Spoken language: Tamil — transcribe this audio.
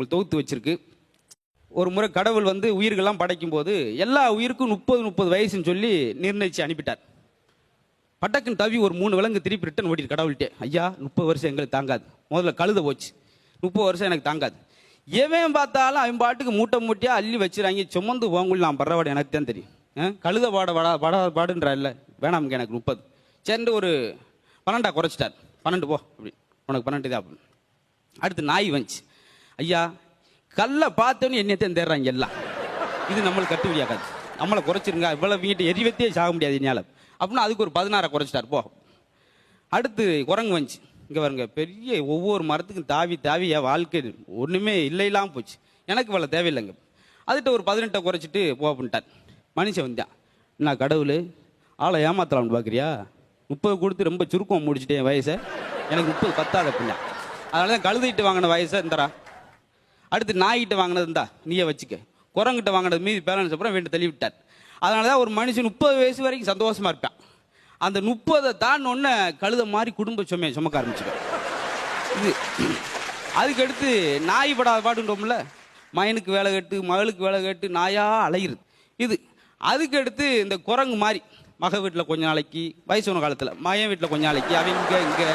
உங்களுக்கு தொகுத்து வச்சிருக்கு. ஒரு முறை கடவுள் வந்து உயிர்கள்லாம் படைக்கும் போது எல்லா உயிருக்கும் 30 வயசுன்னு சொல்லி நிர்ணயிச்சு அனுப்பிட்டார். பட்டக்குன்னு தவி ஒரு 3 விலங்கு திருப்பி ரிட்டன் ஓட்டிட்டு கடவுள்கிட்டே, ஐயா 30 வருஷம் எங்களுக்கு தாங்காது. முதல்ல கழுத போச்சு, 30 வருஷம் எனக்கு தாங்காது. எவன் பார்த்தாலும் அவன் பாட்டுக்கு மூட்டை மூட்டையா அள்ளி வச்சுறாங்க, சுமந்து போங்குள்ள நான் பரவாயில்ல, எனக்கு தான் தெரியும். கழுத பாடுன்றா இல்லை, வேணாமுங்க எனக்கு 30. சேர்ந்து ஒரு 12 குறைச்சிட்டார். 12 போ அப்படி, உனக்கு 12 தான் அப்படின்னு. அடுத்து நாய் வந்துச்சு, ஐயா கல்லை பார்த்தோன்னு என்னையத்தான் தேடுறாங்க எல்லாம், இது நம்மளுக்கு கட்டுப்படியாக்காது, நம்மளை குறைச்சிருங்க, இவ்வளவு வீட்டு எரிவத்தே சாக முடியாது என்னால் அப்படின்னா அதுக்கு ஒரு 16 குறைச்சிட்டார் போ. அடுத்து குரங்கு வந்துச்சு, இங்கே வருங்க பெரிய ஒவ்வொரு மரத்துக்கும் தாவி தாவி என் வாழ்க்கை ஒன்றுமே இல்லைலாம் போச்சு, எனக்கு இவ்வளோ தேவையில்லைங்க. அதுகிட்ட ஒரு 18 குறைச்சிட்டு போ அப்படின்ட்டார். மனுஷன் வந்தான், நான் கடவுள் ஆளை ஏமாத்தலாம்னு பார்க்குறியா, 30 கொடுத்து ரொம்ப சுருக்கம் முடிச்சுட்டேன் வயசை, எனக்கு 30 பத்தாது அப்படின்னா. அதனால தான் கழுதிட்டு வாங்கின வயசை இந்தரா. அடுத்து நாய்கிட்ட வாங்கினது இருந்தா நீயே வச்சுக்க, குரங்கிட்ட வாங்கினது மீதி பேலன்ஸ் அப்புறம் வேண்டு தள்ளி விட்டார். அதனால தான் ஒரு மனுஷன் 30 வயசு வரைக்கும் சந்தோஷமா இருப்பான். அந்த 30 தாண்டோன்னு கழுத மாதிரி குடும்ப சுமக்க ஆரம்பிச்சுக்க. இது அதுக்கடுத்து நாய் படாத பாடுன்றோம்ல, மயனுக்கு வேலை கேட்டு மகளுக்கு வேலை கேட்டு நாயா அலையிறது இது. அதுக்கடுத்து இந்த குரங்கு மாதிரி மக வீட்டில் கொஞ்ச நாளைக்கு, வயசான காலத்தில் மகன் வீட்டில் கொஞ்ச நாளைக்கு, அவங்க இங்கே